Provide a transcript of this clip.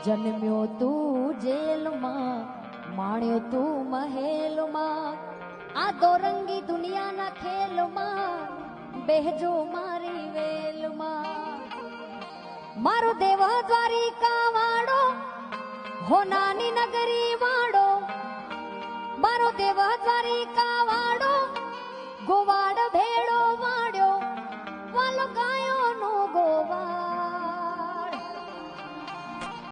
જન્મ્યો તું જેલમાં, માણ્યો તું મહેલમાં, આ દોરંગી દુનિયાના ખેલમાં બેહજો મારી વેલમાં. મારો દેવ દ્વારિકા વાળો, હો નાની નગરી વાળો, મારો દેવ દ્વારિકા વાળો, ગોવા